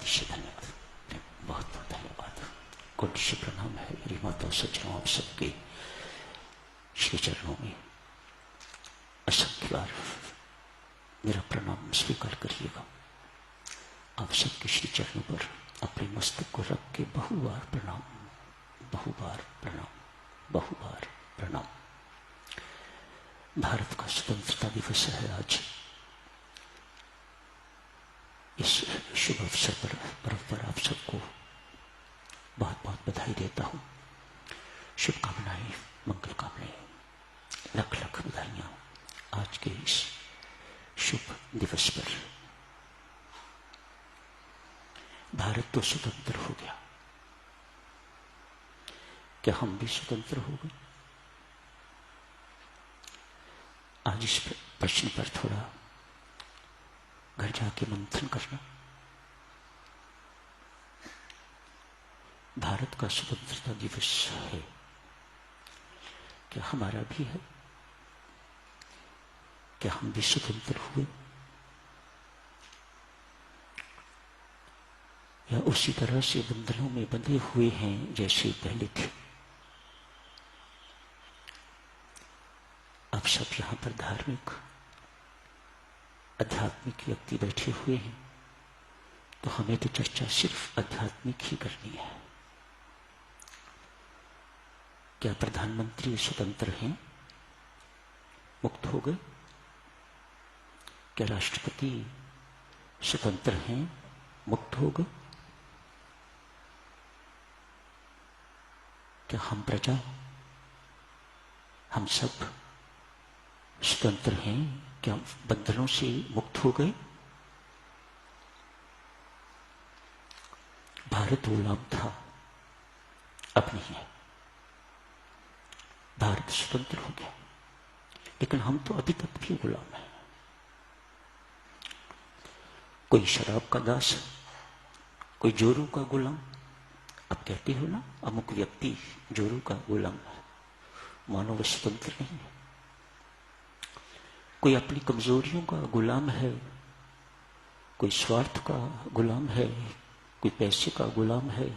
अतिशय धन्यवाद, बहुत बहुत धन्यवाद। कोटि से प्रणाम है मेरी माता सज्जनों, आप सबके श्री चरणों में असंख्य बार मेरा प्रणाम स्वीकार करिएगा। आप सबके श्री चरणों पर अपने मस्तक को रख के बहुबार प्रणाम, बहुबार प्रणाम, बहुबार प्रणाम। भारत का स्वतंत्रता दिवस है आज। इस शुभ अवसर पर पर्व पर आप सबको बहुत बहुत बधाई देता हूं, शुभकामनाएं, मंगल कामनाएं, लख लख बधाइयां आज के इस शुभ दिवस पर। भारत तो स्वतंत्र हो गया, क्या हम भी स्वतंत्र हो गए? आज इस प्रश्न पर थोड़ा घर जाके मंथन करना। भारत का स्वतंत्रता दिवस है, क्या हमारा भी है? क्या हम भी स्वतंत्र हुए या उसी तरह से बंधनों में बंधे हुए हैं जैसे पहले थे? आप सब यहां पर धार्मिक आध्यात्मिक व्यक्ति बैठे हुए हैं, तो हमें तो चर्चा सिर्फ आध्यात्मिक ही करनी है। क्या प्रधानमंत्री स्वतंत्र हैं, मुक्त हो गए? क्या राष्ट्रपति स्वतंत्र हैं, मुक्त हो गए? क्या हम प्रजा, हम सब स्वतंत्र हैं? क्या बंधनों से मुक्त हो गए? भारत गुलाम था, अब नहीं है। भारत स्वतंत्र हो गया, लेकिन हम तो अभी तक भी गुलाम हैं। कोई शराब का दास, कोई जोरू का गुलाम। अब कहते हो ना, अमुक व्यक्ति जोरू का गुलाम है, मानो वह स्वतंत्र नहीं है। कोई अपनी कमजोरियों का गुलाम है, कोई स्वार्थ का गुलाम है, कोई पैसे का गुलाम है,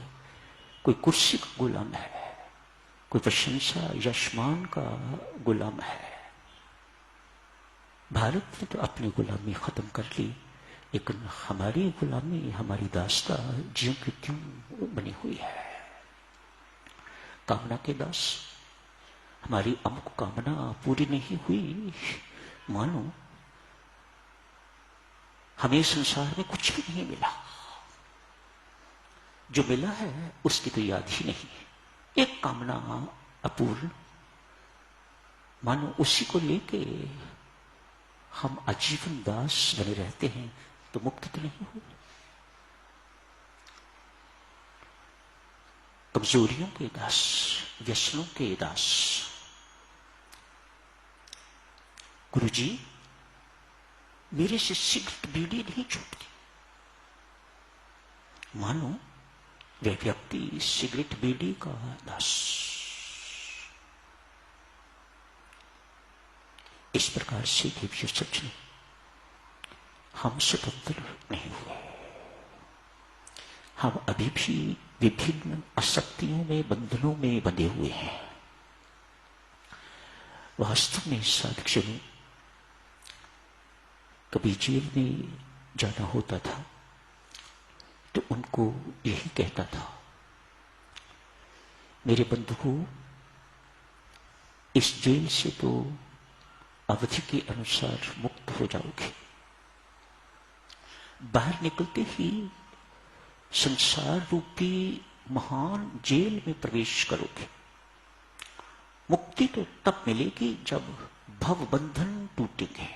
कोई कुर्सी का गुलाम है, कोई प्रशंसा यशमान का गुलाम है। भारत ने तो अपनी गुलामी खत्म कर ली, लेकिन हमारी गुलामी, हमारी दास्ता ज्यों की त्यों बनी हुई है। कामना के दास, हमारी अमुक कामना पूरी नहीं हुई, मानो हमें संसार में कुछ भी नहीं मिला। जो मिला है उसकी तो याद ही नहीं। एक कामना अपूर्ण, मानो उसी को लेके हम आजीवन दास बने रहते हैं, तो मुक्त तो नहीं हुए। कमजोरियों के दास, व्यसनों के दास। गुरुजी, मेरे से सिगरेट बीड़ी नहीं छूटती, मानो वह व्यक्ति सिगरेट बीड़ी का दास। इस प्रकार से दिव्य सच ने हम स्वतंत्र नहीं हुए। हम अभी भी विभिन्न आसक्तियों में, बंधनों में बंधे हुए हैं। वास्तव में साधक जन कभी जेल में जाना होता था तो उनको यही कहता था, मेरे बंधुओं, इस जेल से तो अवधि के अनुसार मुक्त हो जाओगे, बाहर निकलते ही संसार रूपी महान जेल में प्रवेश करोगे। मुक्ति तो तब मिलेगी जब भव बंधन टूटेंगे।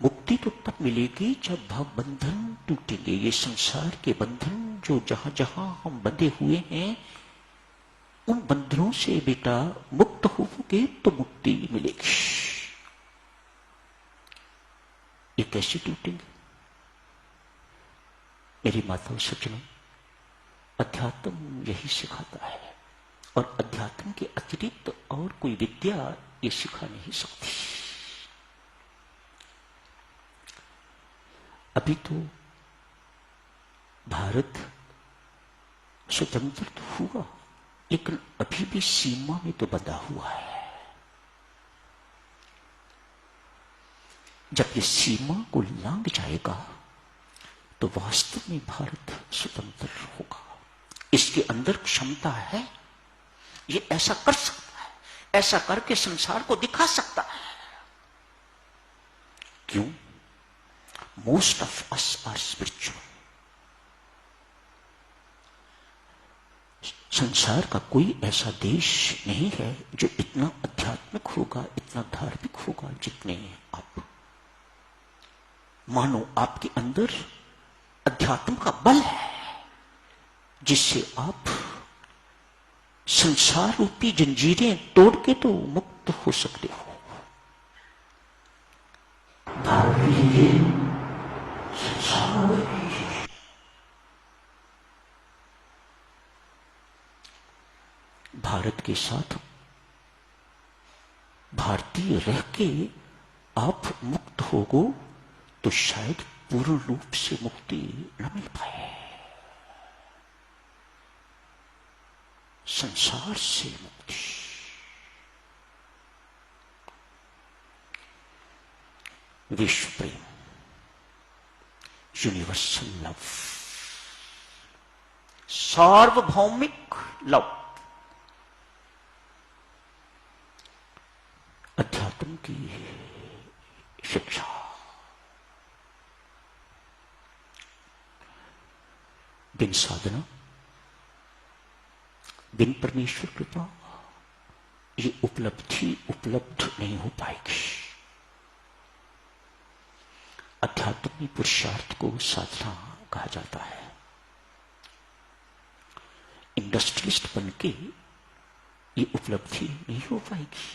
मुक्ति तो तब मिलेगी जब भव बंधन टूटेंगे। ये संसार के बंधन जो जहां जहां हम बंधे हुए हैं, उन बंधनों से बेटा मुक्त होगे तो मुक्ति मिलेगी। ये कैसे टूटेंगे? मेरी माताओं सज्जनों, अध्यात्म यही सिखाता है, और अध्यात्म के अतिरिक्त और कोई विद्या ये सिखा नहीं सकती। अभी तो भारत स्वतंत्र तो हुआ, लेकिन अभी भी सीमा में तो बंधा हुआ है। जब ये सीमा को लांघ जाएगा तो वास्तव में भारत स्वतंत्र होगा। इसके अंदर क्षमता है, ये ऐसा कर सकता है, ऐसा करके संसार को दिखा सकता है। क्यों? Most of us are spiritual. संसार का कोई ऐसा देश नहीं है जो इतना आध्यात्मिक होगा, इतना धार्मिक होगा जितने आप। मानो आपके अंदर अध्यात्म का बल है जिससे आप संसार रूपी जंजीरें तोड़ के तो मुक्त हो सकते हो। भारत के साथ भारतीय रह के आप मुक्त होगो तो शायद पूर्ण रूप से मुक्ति न मिल पाए। संसार से मुक्ति, विश्व प्रेम, यूनिवर्सल लव, सार्वभौमिक लव, अध्यात्म की शिक्षा, बिन साधना, बिन परमेश्वर कृपा ये उपलब्धि उपलब्ध नहीं हो पाएगी। अध्यात्म में पुरुषार्थ को साधना कहा जाता है। इंडस्ट्रियलिस्ट बनके ये उपलब्धि नहीं हो पाएगी।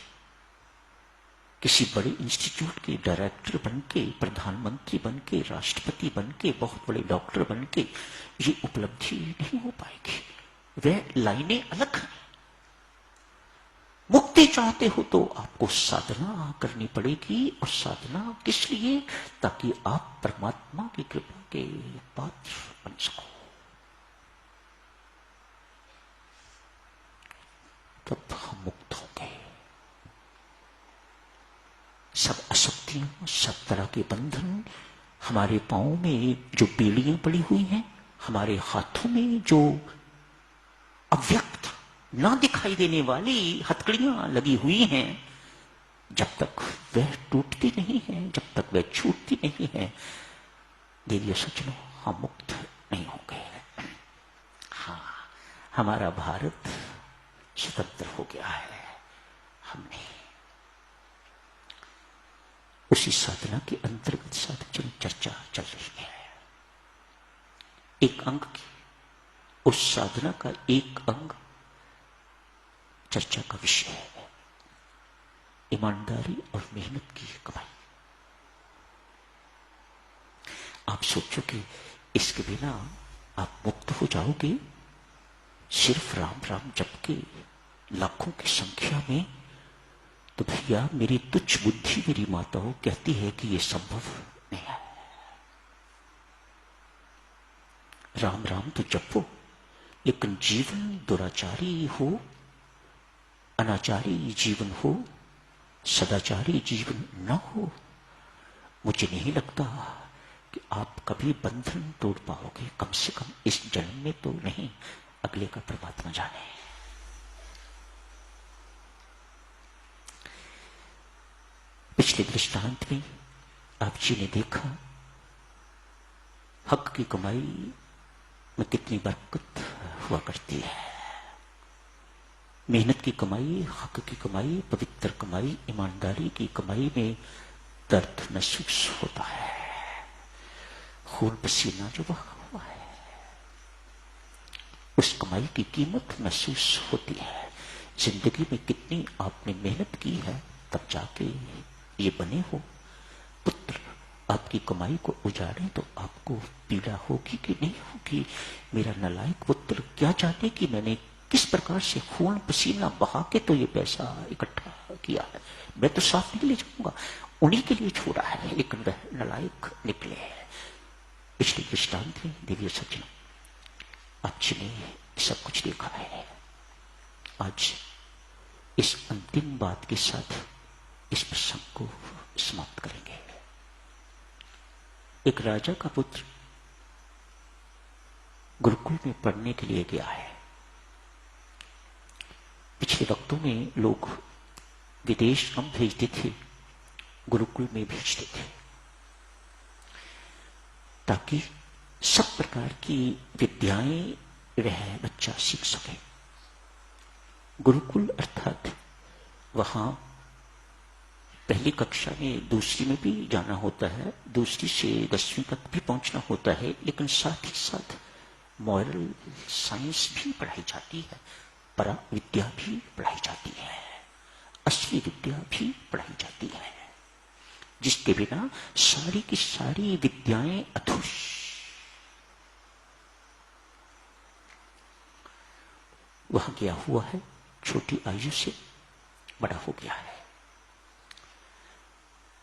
किसी बड़े इंस्टीट्यूट के डायरेक्टर बनके, प्रधानमंत्री बनके, राष्ट्रपति बनके, बहुत बड़े डॉक्टर बनके ये उपलब्धि नहीं हो पाएगी। वह लाइनें अलग हैं। मुक्ति चाहते हो तो आपको साधना करनी पड़ेगी। और साधना किस लिए? ताकि आप परमात्मा की कृपा के पात्र बन सको। तब हम मुक्त होंगे। सब अशक्तियां, सब तरह के बंधन, हमारे पांव में जो बेड़ियां पड़ी हुई हैं, हमारे हाथों में जो अव्यक्त ना दिखाई देने वाली हथकड़ियां लगी हुई हैं, जब तक वह टूटती नहीं है, जब तक वह छूटती नहीं है, देवियों सज्जनों, हम मुक्त नहीं होंगे। हाँ, हमारा भारत स्वतंत्र हो गया है। हमने उसी साधना के अंतर्गत साधन चर्चा चल रही है। एक अंग की, उस साधना का एक अंग चर्चा का विषय है, ईमानदारी और मेहनत की कमाई। आप सोचो कि इसके बिना आप मुक्त हो जाओगे? सिर्फ राम राम जप के लाखों की संख्या में, तो भैया मेरी तुच्छ बुद्धि, मेरी माताओं कहती है कि यह संभव नहीं है। राम राम तो जपो, लेकिन जीवन दुराचारी हो, अनाचारी जीवन हो, सदाचारी जीवन न हो, मुझे नहीं लगता कि आप कभी बंधन तोड़ पाओगे। कम से कम इस जन्म में तो नहीं, अगले का परमात्मा जाने। पिछले दृष्टांत में आप जी ने देखा हक की कमाई में कितनी बरकत हुआ करती है। मेहनत की कमाई, हक की कमाई, पवित्र कमाई, ईमानदारी की कमाई में दर्द महसूस होता है। खून पसीना जो बहा हुआ है, उस कमाई की कीमत महसूस होती है। जिंदगी में कितनी आपने मेहनत की है, तब जाके ये बने हो। पुत्र आपकी कमाई को उजाड़े तो आपको पीड़ा होगी कि नहीं होगी? मेरा नालायक पुत्र क्या जाने कि मैंने किस प्रकार से खून पसीना बहा के तो ये पैसा इकट्ठा किया है। मैं तो साथ नहीं ले जाऊंगा, उन्हीं के लिए छोड़ा है, लेकिन वह नालायक निकले। पिछले दृष्टांत में देवी सज्जनों, आप जी ने सब कुछ देखा है। आज इस अंतिम बात के साथ इस प्रसंग को समाप्त करेंगे। एक राजा का पुत्र गुरुकुल में पढ़ने के लिए गया है। पिछले वक्तों में लोग विदेश हम भेजते थे, गुरुकुल में भेजते थे, ताकि सब प्रकार की विद्याएं वह बच्चा सीख सके। गुरुकुल अर्थात वहां पहली कक्षा में, दूसरी में भी जाना होता है, दूसरी से 10वीं तक भी पहुंचना होता है, लेकिन साथ ही साथ मॉरल साइंस भी पढ़ाई जाती है, परा विद्या भी पढ़ाई जाती है, असली विद्या भी पढ़ाई जाती है, जिसके बिना सारी की सारी विद्याएं अधूरी। वहां गया हुआ है, छोटी आयु से बड़ा हो गया है।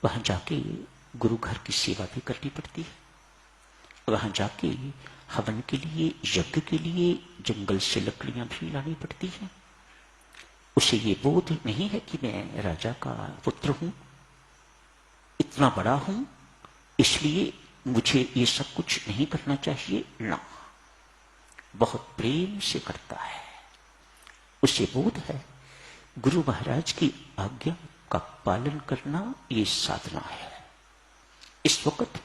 वहां जाके गुरु घर की सेवा भी करनी पड़ती है। वहां जाके हवन के लिए, यज्ञ के लिए जंगल से लकड़ियां भी लानी पड़ती हैं। उसे ये बोध नहीं है कि मैं राजा का पुत्र हूं, इतना बड़ा हूं, इसलिए मुझे ये सब कुछ नहीं करना चाहिए ना। बहुत प्रेम से करता है। उसे बोध है गुरु महाराज की आज्ञा का पालन करना ये साधना है। इस वक्त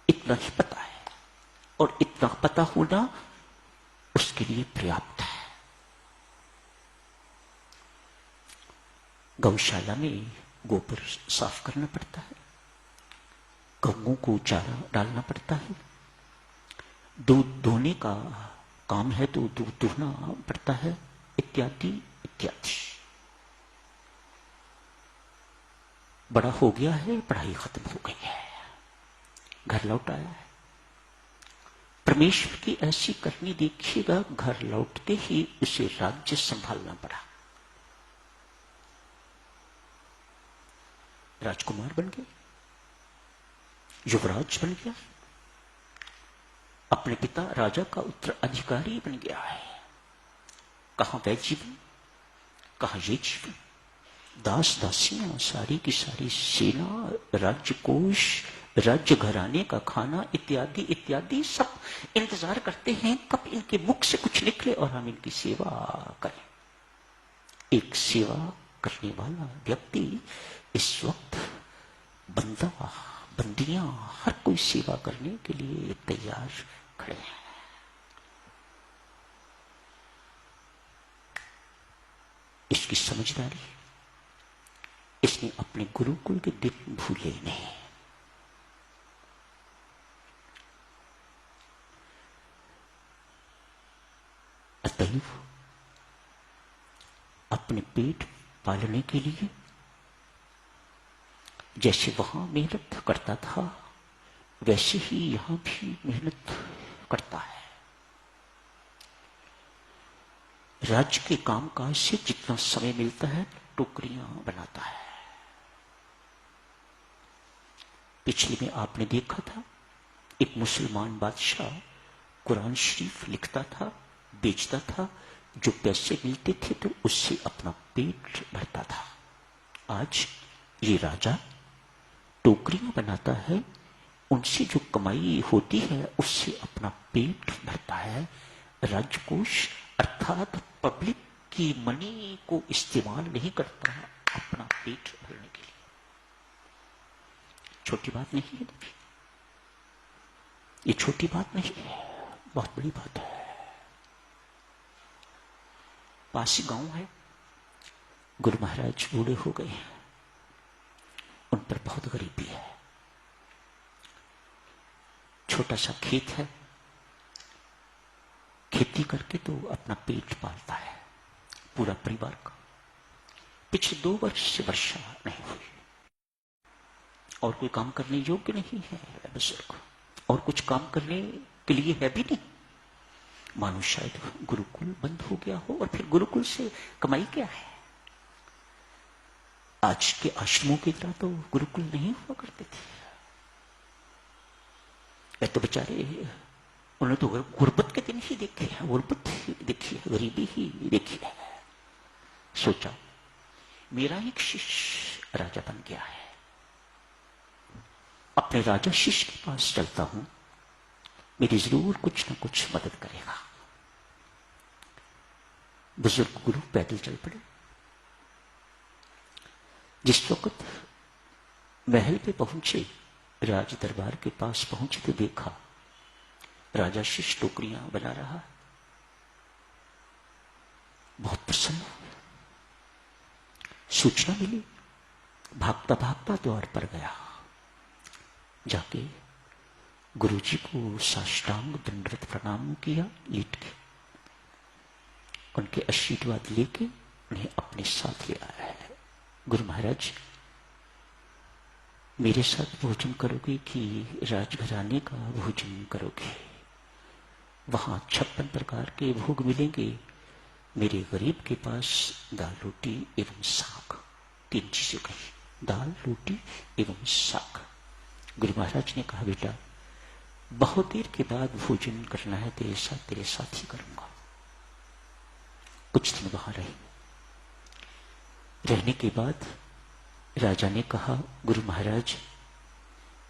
इतना ही पता है, और इतना पता होना उसके लिए पर्याप्त है। गौशाला में गोबर साफ करना पड़ता है, गऊ को चारा डालना पड़ता है, दूध धोने का काम है तो दूध धोना पड़ता है, इत्यादि इत्यादि। बड़ा हो गया है, पढ़ाई खत्म हो गई है, घर लौट आया है। परमेश्वर की ऐसी करनी देखिएगा, घर लौटते ही उसे राज्य संभालना पड़ा। राजकुमार बन गया, युवराज बन गया, अपने पिता राजा का उत्तराधिकारी बन गया है। कहां वह जीवन, कहां ये जीवन। दास दासियां, सारी की सारी सेना, राज्य कोष, राज्य घराने का खाना इत्यादि इत्यादि सब इंतजार करते हैं कब इनके मुख से कुछ निकले और हम इनकी सेवा करें। एक सेवा करने वाला व्यक्ति इस वक्त, बंदा बंदियां हर कोई सेवा करने के लिए तैयार खड़े हैं। इसकी समझदारी, इसने अपने गुरुकुल के दिन भूले नहीं। अतएव अपने पेट पालने के लिए जैसे वहां मेहनत करता था, वैसे ही यहां भी मेहनत करता है। राज्य के कामकाज से जितना समय मिलता है टोकरियां बनाता है। पिछले में आपने देखा था, एक मुसलमान बादशाह कुरान शरीफ लिखता था, बेचता था, जो पैसे मिलते थे तो उससे अपना पेट भरता था। आज ये राजा टोकरियां बनाता है, उनसे जो कमाई होती है उससे अपना पेट भरता है। राजकोष अर्थात पब्लिक की मनी को इस्तेमाल नहीं करता अपना पेट भरने के लिए। छोटी बात नहीं है, ये छोटी बात नहीं है, बहुत बड़ी बात है। पास ही गांव है, गुरु महाराज बूढ़े हो गए हैं, उन पर बहुत गरीबी है। छोटा सा खेत है, खेती करके तो अपना पेट पालता है, पूरा परिवार का। पिछले 2 वर्ष से वर्षा नहीं हुई और कोई काम करने योग्य नहीं है बुजुर्ग, और कुछ काम करने के लिए है भी नहीं। मानो शायद गुरुकुल बंद हो गया हो, और फिर गुरुकुल से कमाई क्या है। आज के आश्रमों की तरह तो गुरुकुल नहीं हुआ करते थे। वे तो बेचारे उन्होंने तो गुर्बत के दिन ही देखे हैं, गुर्बत ही देखी है, गरीबी ही देखी है। सोचा मेरा एक शिष्य राजा बन गया है, अपने राजा शिष्य के पास चलता हूं, मेरी जरूर कुछ न कुछ मदद करेगा। बुजुर्ग गुरु पैदल चल पड़े। जिस वक्त महल पे पहुंचे, राज दरबार के पास पहुंचे तो देखा राजा शिष्य टोकरियां बना रहा। बहुत प्रसन्न हुए। सूचना मिली, भागता भागता द्वार पर गया, जाके गुरुजी को साष्टांग दंडवत प्रणाम किया, लेट के उनके आशीर्वाद लेके उन्हें अपने साथ ले आया है। गुरु महाराज, मेरे साथ भोजन करोगे कि राजघराने का भोजन करोगे? वहां 56 प्रकार के भोग मिलेंगे। मेरे गरीब के पास दाल रोटी एवं साग, 3 चीजें कही, दाल रोटी एवं साग। गुरु महाराज ने कहा, बेटा बहुत देर के बाद भोजन करना है, तेरे साथ ही करूंगा। कुछ दिन वहां रहने के बाद राजा ने कहा, गुरु महाराज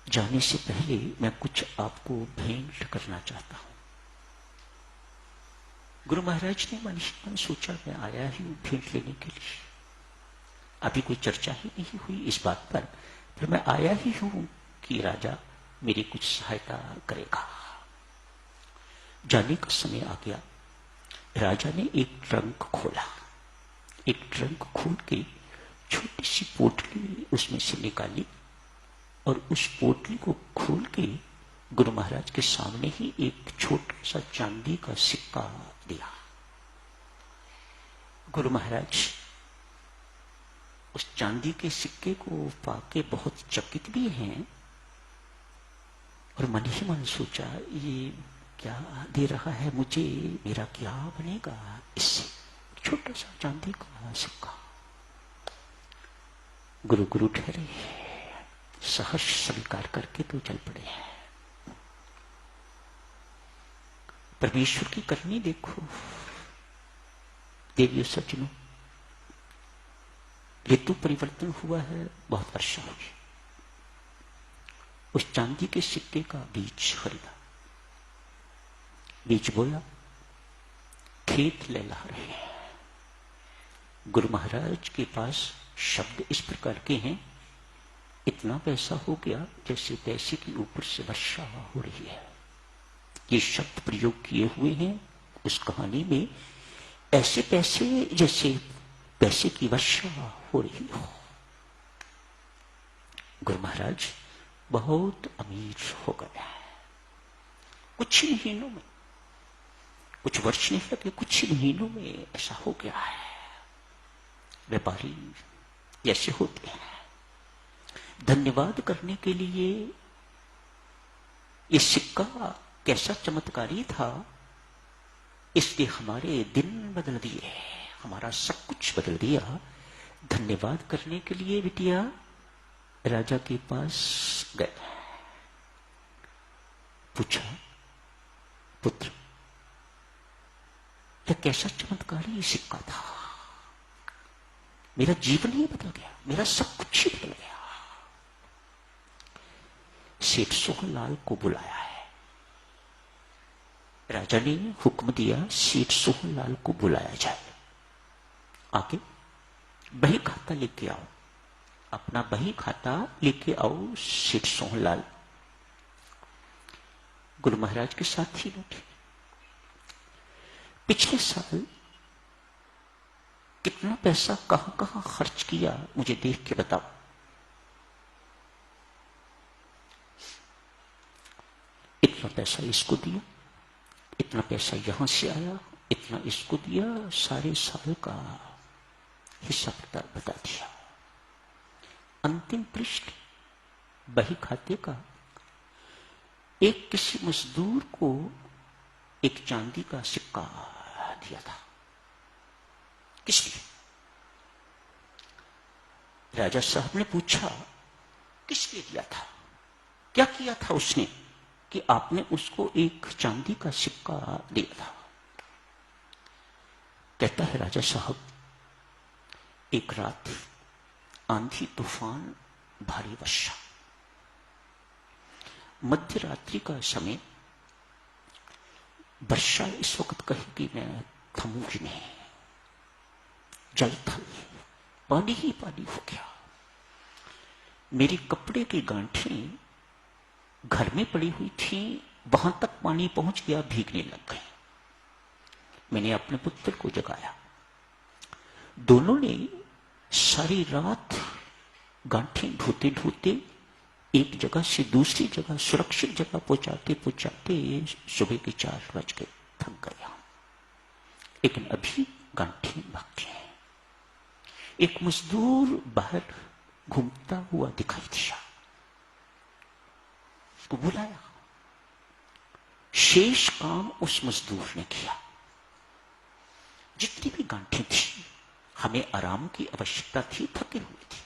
जाने से पहले मैं कुछ आपको भेंट करना चाहता हूं। गुरु महाराज ने मन ही मन सोचा, मैं आया ही भेंट लेने के लिए, अभी कोई चर्चा ही नहीं हुई इस बात पर, फिर मैं आया ही हूं कि राजा मेरी कुछ सहायता करेगा। जाने का समय आ गया। राजा ने एक ट्रंक खोला, एक ट्रंक खोल के छोटी सी पोटली उसमें से निकाली और उस पोटली को खोल के गुरु महाराज के सामने ही एक छोटा सा चांदी का सिक्का दिया। गुरु महाराज उस चांदी के सिक्के को पाके बहुत चकित भी हैं और मन ही मन सोचा, ये क्या दे रहा है मुझे, मेरा क्या बनेगा इससे? छोटा सा चांदी का सिक्का। गुरु गुरु ठहरे, सहर्ष स्वीकार करके तो चल पड़े हैं। परमेश्वर की करनी देखो देवियों सज्जनों, ऋतु परिवर्तन हुआ है, बहुत वर्षा हुई। उस चांदी के सिक्के का बीज खरीदा, बीज बोया, खेत लहला रहे हैं। गुरु महाराज के पास शब्द इस प्रकार के हैं, इतना पैसा हो गया जैसे पैसे के ऊपर से वर्षा हो रही है। ये शब्द प्रयोग किए हुए हैं उस कहानी में, ऐसे पैसे जैसे पैसे की वर्षा हो रही हो। गुरु महाराज बहुत अमीर हो गया है। कुछ ही महीनों में, कुछ वर्ष नहीं लगे, कुछ ही महीनों में ऐसा हो गया है। व्यापारी जैसे होते हैं, धन्यवाद करने के लिए ये सिक्का कैसा चमत्कारी था, इसलिए हमारे दिन बदल दिए, हमारा सब कुछ बदल दिया। धन्यवाद करने के लिए बिटिया राजा के पास गए, पूछा, पुत्र यह कैसा चमत्कारी सिक्का था, मेरा जीवन ही बदल गया, मेरा सब कुछ ही बदल गया। सेठ सोहनलाल को बुलाया है। राजा ने हुक्म दिया सेठ सोहनलाल को बुलाया जाए। आके बही खाता लेके आओ, अपना बही खाता लेके आओ सेठ सोहनलाल। गुरु महाराज के साथ ही बैठे। पिछले साल कितना पैसा कहां कहां खर्च किया मुझे देख के बताओ। इतना पैसा इसको दिया, इतना पैसा यहां से आया, इतना इसको दिया, सारे साल का हिसाब बता दिया। अंतिम पृष्ठ बही खाते का एक किसी मजदूर को एक चांदी का सिक्का दिया था। किस लिए? राजा साहब ने पूछा किस लिए दिया था, क्या किया था उसने? कि आपने उसको एक चांदी का सिक्का दिया था। कहता है राजा साहब, एक रात आंधी तूफान, भारी वर्षा, मध्य रात्रि का समय, वर्षा इस वक्त कहेगी मैं थमूंगी नहीं, जल थल पानी ही पानी हो गया। मेरी कपड़े की गांठें घर में पड़ी हुई थी, वहां तक पानी पहुंच गया, भीगने लग गई। मैंने अपने पुत्र को जगाया। दोनों ने सारी रात गांठें ढोते ढोते एक जगह से दूसरी जगह सुरक्षित जगह पहुंचाते पहुंचाते सुबह के 4 बज गए, थक गया। लेकिन अभी गांठें बाकी हैं। एक मजदूर बाहर घूमता हुआ दिखाई दिया, उसको बुलाया। शेष काम उस मजदूर ने किया। जितनी भी गांठें थी, हमें आराम की आवश्यकता थी, थके हुए थे।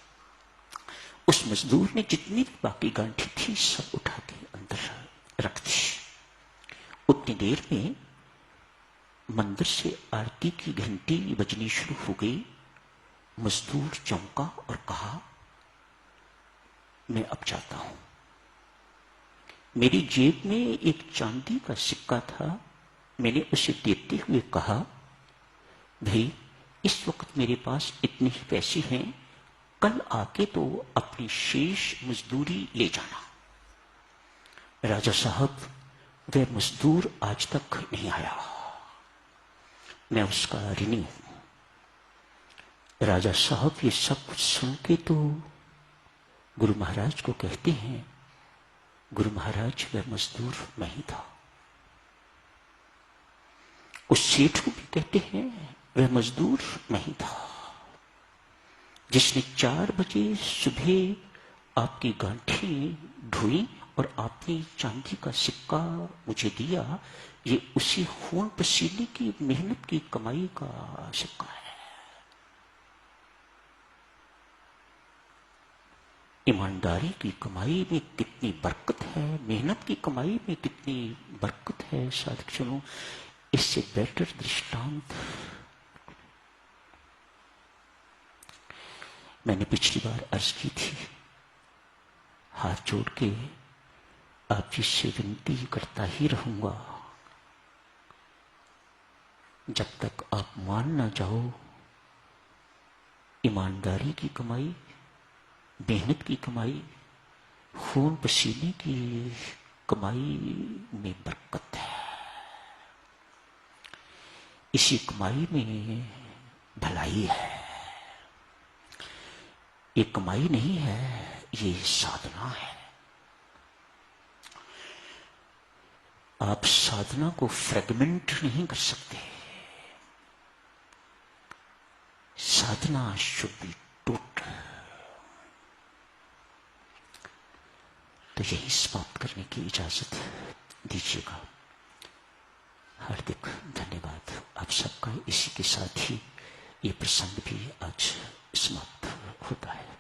उस मजदूर ने जितनी भी बाकी गांठें थी सब उठा के अंदर रख दी। उतनी देर में मंदिर से आरती की घंटी बजनी शुरू हो गई। मजदूर चौंका और कहा, मैं अब जाता हूं। मेरी जेब में एक चांदी का सिक्का था। मैंने उसे देते हुए कहा, भाई इस वक्त मेरे पास इतने ही पैसे हैं, कल आके तो अपनी शेष मजदूरी ले जाना। राजा साहब, वह मजदूर आज तक नहीं आया, मैं उसका ऋणी हूं। राजा साहब ये सब कुछ सुन के तो गुरु महाराज को कहते हैं, गुरु महाराज वह मजदूर मैं ही था। उस सेठ को भी कहते हैं, वह मजदूर मैं ही था जिसने 4 बजे सुबह आपकी गांठें ढोई और आपने चांदी का सिक्का मुझे दिया। ये उसी खून पसीने की मेहनत की कमाई का सिक्का है। ईमानदारी की कमाई में कितनी बरकत है, मेहनत की कमाई में कितनी बरकत है। साधक जनों, इससे बेटर दृष्टांत मैंने पिछली बार अर्ज की थी। हाथ जोड़ के आप जिससे विनती करता ही रहूंगा, जब तक आप मान ना जाओ ईमानदारी की कमाई, मेहनत की कमाई, खून पसीने की कमाई में बरकत है। इसी कमाई में भलाई है। ये कमाई नहीं है, ये साधना है। आप साधना को फ्रेगमेंट नहीं कर सकते। साधना शुड बी टोटल। तो यही समाप्त करने की इजाजत दीजिएगा। हार्दिक धन्यवाद आप सबका। इसी के साथ ही ये प्रसंग भी आज समाप्त होता है।